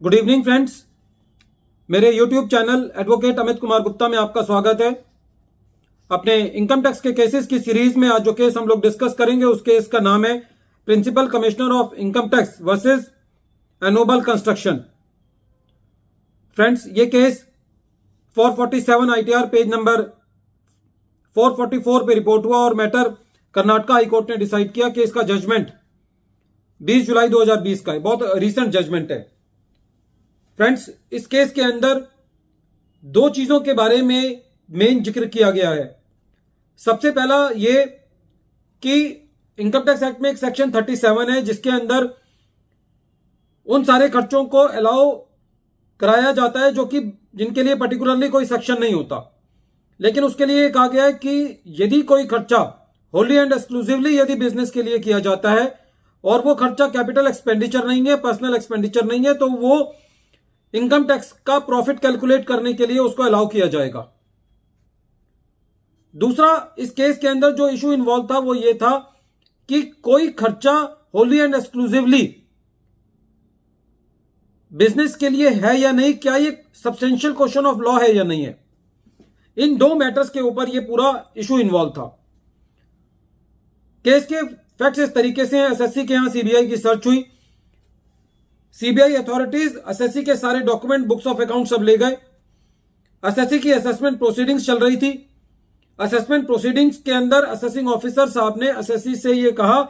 Good evening friends, मेरे YouTube channel advocate Amit Kumar Gupta में आपका स्वागत है। अपने इनकम टैक्स के केसेस की सीरीज में आज जो केस हम लोग डिस्कस करेंगे उस केस का नाम है principal commissioner of income tax versus Enoble construction. Friends, ये केस 447 आईटीआर पेज नंबर 444 पे रिपोर्ट हुआ और मैटर कर्नाटक हाई कोर्ट ने डिसाइड किया कि इसका जजमेंट 20 जुलाई 2020 का है। बहुत रीसेंट जजमेंट है। फ्रेंड्स, इस केस के अंदर दो चीजों के बारे में मेन जिक्र किया गया है। सबसे पहला ये कि इनकम टैक्स एक्ट में एक सेक्शन 37 है जिसके अंदर उन सारे खर्चों को अलाउ कराया जाता है जो कि जिनके लिए पर्टिकुलरली कोई सेक्शन नहीं होता, लेकिन उसके लिए कहा गया है कि यदि कोई खर्चा होली एंड एक्सक्लूसिवली यदि बिजनेस के लिए किया जाता है और वो खर्चा कैपिटल एक्सपेंडिचर नहीं है, पर्सनल एक्सपेंडिचर नहीं है, तो वो इनकम टैक्स का प्रॉफिट कैलकुलेट करने के लिए उसको अलाउ किया जाएगा। दूसरा, इस केस के अंदर जो इशू इन्वॉल्व था वो ये था कि कोई खर्चा होली एंड एक्सक्लूसिवली बिजनेस के लिए है या नहीं, क्या ये सब्सटेंशियल क्वेश्चन ऑफ लॉ है या नहीं है। इन दो मैटर्स के ऊपर ये पूरा इशू इन्वॉल्व था। केस के फैक्ट्स इस तरीके से हैं। एसएससी के यहां सीबीआई की सर्च हुई। सीबीआई अथॉरिटीज एसएससी के सारे डॉक्यूमेंट, बुक्स ऑफ अकाउंट सब ले गए। एसएससी की असेसमेंट प्रोसीडिंग्स चल रही थी। असेसमेंट प्रोसीडिंग्स के अंदर असेसिंग ऑफिसर साहब ने एसएससी से यह कहा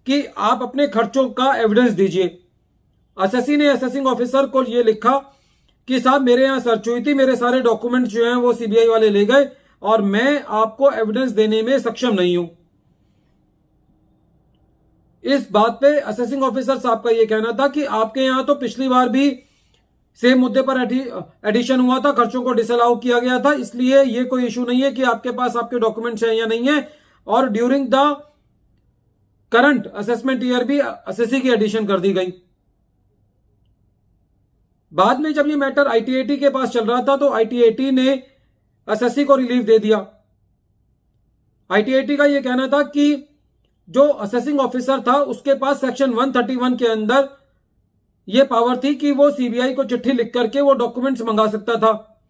कि आप अपने खर्चों का एविडेंस दीजिए। एसएससी ने असेसिंग ऑफिसर को यह लिखा कि साहब मेरे यहां सर्च हुई थी, मेरे सारे डॉक्यूमेंट जो हैं वो सीबीआई वाले ले गए और मैं आपको एविडेंस देने में सक्षम नहीं हूं। इस बात पे असेसिंग ऑफिसर साहब का यह कहना था कि आपके यहां तो पिछली बार भी सेम मुद्दे पर एडिशन हुआ था, खर्चों को डिसअलाउ किया गया था, इसलिए ये कोई इशू नहीं है कि आपके पास आपके डॉक्यूमेंट्स हैं या नहीं है। और during the current assessment year भी एसएससी की एडिशन कर दी गई। बाद में जब ये मैटर आईटीएटी के पास चल रहा था तो आईटीएटी ने एसएससी को रिलीफ दे दिया। आईटीएटी का यह कहना था कि जो असेसिंग ऑफिसर था उसके पास सेक्शन 131 के अंदर यह पावर थी कि वो सीबीआई को चिट्ठी लिख करके वो डॉक्यूमेंट्स मंगा सकता था।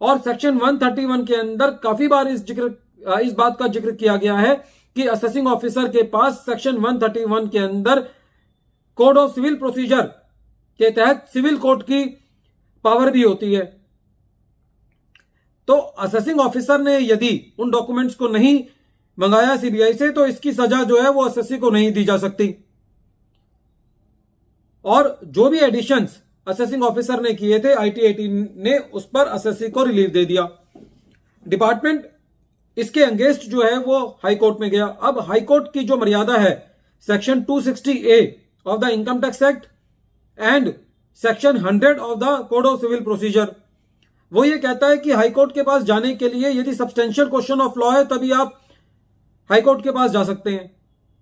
और सेक्शन 131 के अंदर काफी बार इस बात का जिक्र किया गया है कि असेसिंग ऑफिसर के पास सेक्शन 131 के अंदर कोड ऑफ सिविल प्रोसीजर के तहत सिविल कोर्ट की पावर भी होती है। तो असेसिंग ऑफिसर ने यदि उन डॉक्यूमेंट्स को नहीं मंगाया सीबीआई से तो इसकी सजा जो है वो एसएससी को नहीं दी जा सकती। और जो भी एडिशंस असेसिंग ऑफिसर ने किए थे आईटीएटी ने उस पर एसएससी को रिलीफ दे दिया। डिपार्टमेंट इसके अगेंस्ट जो है वो हाई कोर्ट में गया। अब हाई कोर्ट की जो मर्यादा है section 260A of the income tax act and section 100 of the code of civil procedure, वो ये कहता है कि हाई कोर्ट के पास जाने के लिए यदि सब्सटेंशियल क्वेश्चन ऑफ लॉ है तभी आप हाई कोर्ट के पास जा सकते हैं।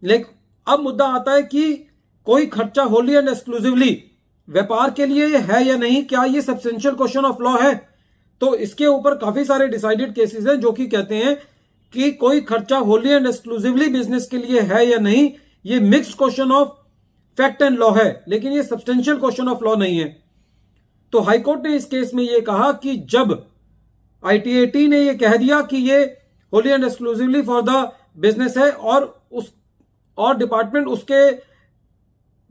लेकिन अब मुद्दा आता है कि कोई खर्चा होली एंड एक्सक्लूसिवली व्यापार के लिए है या नहीं, क्या ये सब्सटेंशियल क्वेश्चन ऑफ लॉ है। तो इसके ऊपर काफी सारे डिसाइडेड केसेस हैं जो कि कहते हैं कि कोई खर्चा होली एंड एक्सक्लूसिवली बिजनेस के लिए है या नहीं, ये mixed question of fact and law है, लेकिन ये सब्सटेंशियल क्वेश्चन ऑफ लॉ नहीं है। तो हाईकोर्ट ने इस केस में यह कहा कि जब आईटीएटी ने यह कह दिया कि ये Holi and exclusively for the business है और डिपार्टमेंट उसके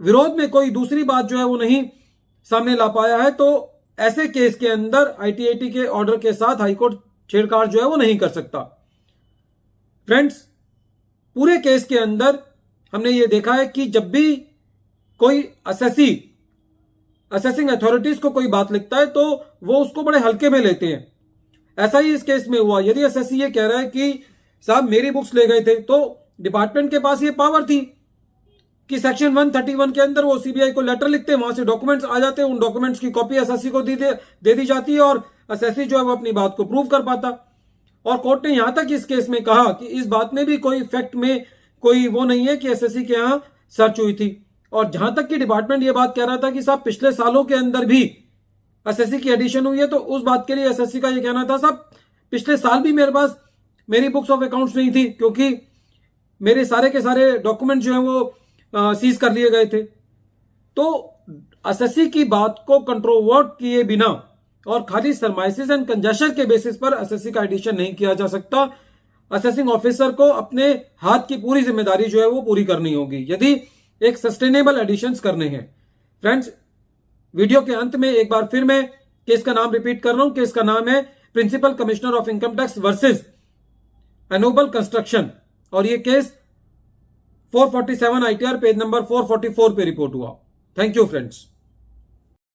विरोध में कोई दूसरी बात जो है वो नहीं सामने ला पाया है, तो ऐसे केस के अंदर आईटीएटी के ऑर्डर के साथ हाईकोर्ट छेड़छाड़ जो है वो नहीं कर सकता। फ्रेंड्स, पूरे केस के अंदर हमने ये देखा है कि जब भी कोई असेसिंग अथॉरिटीज को कोई बात लिखता है तो वो उसको बड़े हल्के में लेते हैं। ऐसा ही इस केस में हुआ। यदि एसएससी ये कह रहा है कि साहब मेरी बुक्स ले गए थे, तो डिपार्टमेंट के पास ये पावर थी कि सेक्शन 131 के अंदर वो सीबीआई को लेटर लिखते, वहां से डॉक्यूमेंट्स आ जाते, उन डॉक्यूमेंट्स की कॉपी एसएससी को दे दी जाती है और एसएससी जो है वो अपनी बात को प्रूव कर पाता। और कोर्ट ने यहां तक इस केस में कहा कि इस बात में भी कोई फैक्ट में कोई वो नहीं है कि एसएससी के यहां सर्च हुई थी। और जहां तक कि डिपार्टमेंट ये बात कह रहा था कि साहब पिछले सालों के अंदर भी एसएससी की एडिशन हुई है, तो उस बात के लिए एसएससी का ये कहना था साहब पिछले साल भी मेरे पास मेरी बुक्स ऑफ अकाउंट्स नहीं थी क्योंकि मेरे सारे के सारे डॉक्यूमेंट जो है वो सीज कर लिए गए थे। तो एसएससी की बात को कंट्रोवर्ट किए बिना और खाली सरमाइसिस एंड कंजेशन के बेसिस पर एसएससी का एडिशन नहीं किया जा सकता। असेसिंग ऑफिसर को अपने हाथ की पूरी जिम्मेदारी जो है वो पूरी करनी होगी यदि एक सस्टेनेबल एडिशंस करने हैं। फ्रेंड्स, वीडियो के अंत में एक बार फिर मैं केस का नाम रिपीट कर रहा हूं। केस का नाम है principal commissioner of income tax versus Enoble construction और ये केस 447 ITR पेज नंबर 444 पे रिपोर्ट हुआ। Thank you friends.